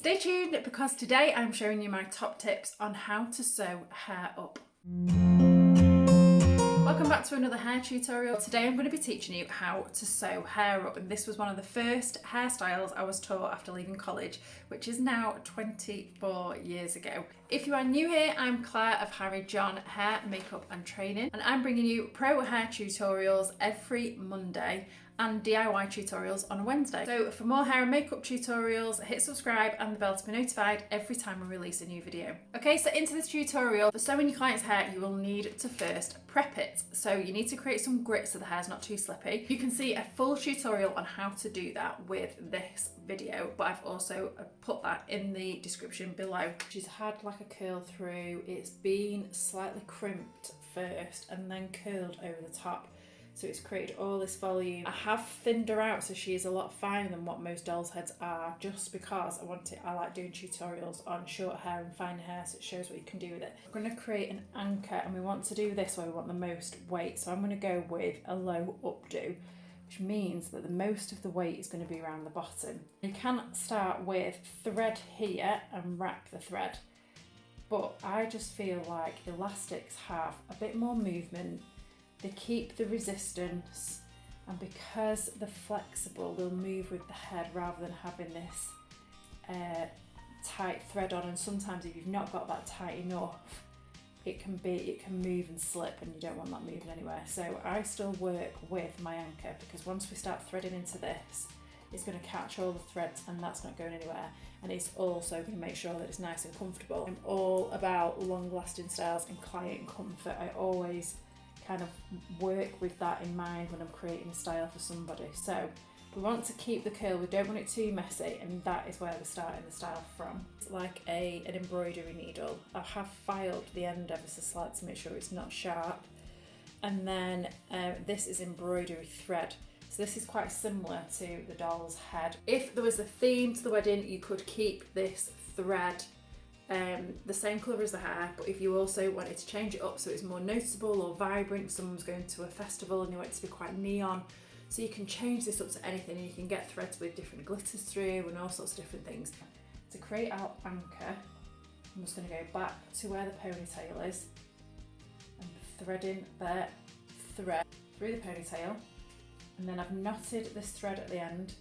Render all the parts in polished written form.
Stay tuned because today I'm showing you my top tips on how to sew hair up. Welcome back to another hair tutorial. Today I'm going to be teaching you how to sew hair up, and this was one of the first hairstyles I was taught after leaving college, which is now 24 years ago. If you are new here, I'm Claire of Harry John Hair, Makeup and Training, and I'm bringing you pro hair tutorials every Monday and DIY tutorials on a Wednesday. So for more hair and makeup tutorials, hit subscribe and the bell to be notified every time I release a new video. Okay, so into this tutorial, for sewing your client's hair, you will need to first prep it. So you need to create some grits so the hair's not too slippy. You can see a full tutorial on how to do that with this video, but I've also put that in the description below. She's had like a curl through, it's been slightly crimped first and then curled over the top. So it's created all this volume. I have thinned her out so she is a lot finer than what most doll's heads are, just because I like doing tutorials on short hair and fine hair, so it shows what you can do with it. I'm going to create an anchor, and we want to do this where we want the most weight. So I'm going to go with a low updo, which means that the most of the weight is going to be around the bottom. You can start with thread here and wrap the thread, but I just feel like elastics have a bit more movement. They keep the resistance, and because they're flexible, they'll move with the head rather than having this tight thread on. And sometimes if you've not got that tight enough, it can move and slip, and you don't want that moving anywhere. So I still work with my anchor, because once we start threading into this, it's going to catch all the threads and that's not going anywhere. And it's also going to make sure that it's nice and comfortable. I'm all about long lasting styles and client comfort. I always kind of work with that in mind when I'm creating a style for somebody. So we want to keep the curl, we don't want it too messy, and that is where we're starting the style from. It's like an embroidery needle. I have filed the end ever so slightly to make sure it's not sharp. And then this is embroidery thread. So this is quite similar to the doll's head. If there was a theme to the wedding, you could keep this thread the same colour as the hair, but if you also wanted to change it up so it's more noticeable or vibrant, someone's going to a festival and you want it to be quite neon, so you can change this up to anything, and you can get threads with different glitters through and all sorts of different things. To create our anchor, I'm just going to go back to where the ponytail is and threading the thread through the ponytail, and then I've knotted this thread at the end,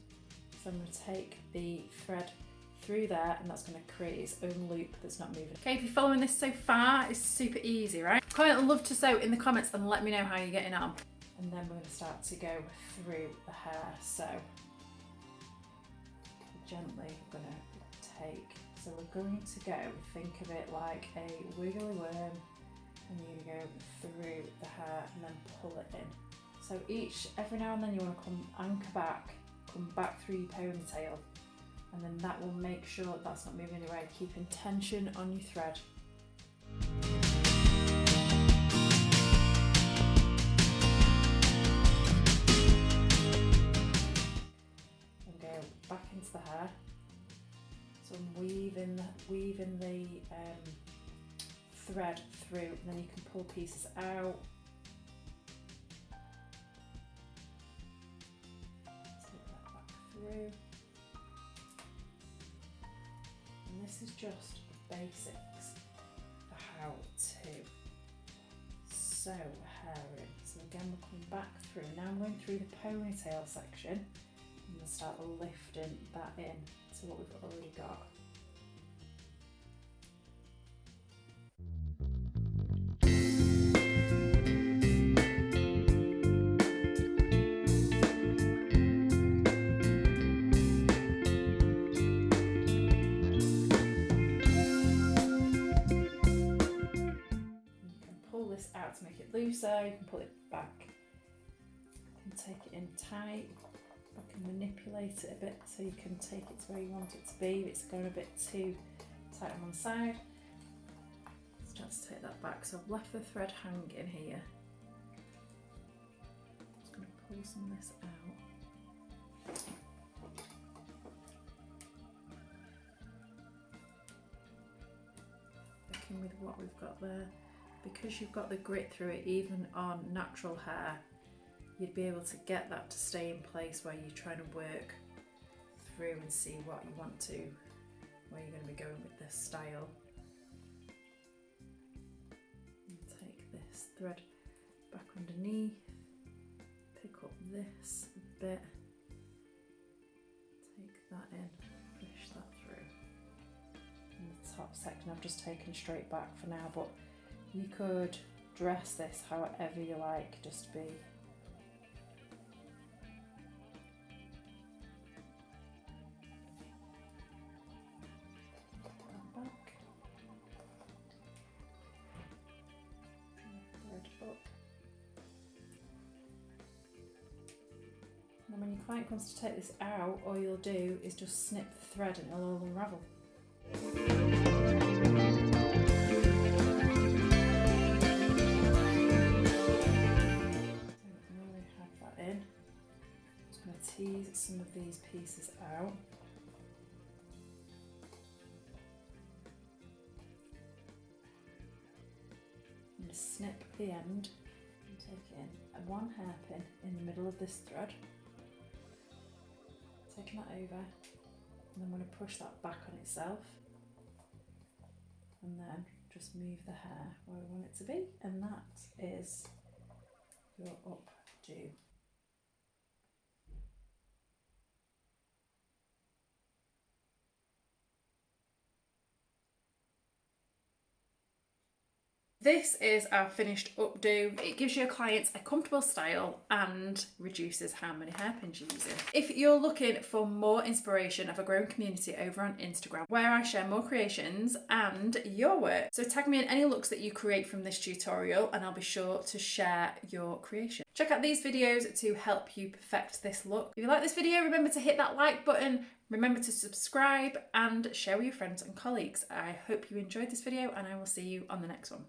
so I'm going to take the thread through there, and that's going to create its own loop that's not moving. Okay, if you're following this so far, it's super easy, right? Comment love to sew in the comments and let me know how you're getting on. And then we're going to start to go through the hair. So gently we're going to take, so we're going to go, think of it like a wiggly worm, and you're going to go through the hair and then pull it in. So every now and then you want to come back through your ponytail, and then that will make sure that that's not moving anywhere, keeping tension on your thread. And go back into the hair. So I'm weaving the thread through, and then you can pull pieces out. Take that back through. And this is just the basics for how to sew hair in. So again, we'll come back through. Now I'm going through the ponytail section, and we'll start lifting that in to what we've already got. Out to make it looser, you can pull it back and take it in tight. I can manipulate it a bit so you can take it to where you want it to be. If it's going a bit too tight on one side, start to take that back. So I've left the thread hanging here. Just going to pull some of this out. Working with what we've got there. Because you've got the grit through it, even on natural hair, you'd be able to get that to stay in place where you're trying to work through and see what you want to, where style. And take this thread back underneath, pick up this bit, take that in, push that through. And the top section I've just taken straight back for now, but you could dress this however you like, just be back, thread up. And when your client comes to take this out, all you'll do is just snip the thread and it'll all unravel. Tease some of these pieces out. And snip the end and take in one hairpin in the middle of this thread. Taking that over, and then I'm going to push that back on itself, and then just move the hair where we want it to be, and that is your updo. This is our finished updo. It gives your clients a comfortable style and reduces how many hairpins you're using. If you're looking for more inspiration of a growing community over on Instagram, where I share more creations and your work. So tag me in any looks that you create from this tutorial and I'll be sure to share your creation. Check out these videos to help you perfect this look. If you like this video, remember to hit that like button. Remember to subscribe and share with your friends and colleagues. I hope you enjoyed this video and I will see you on the next one.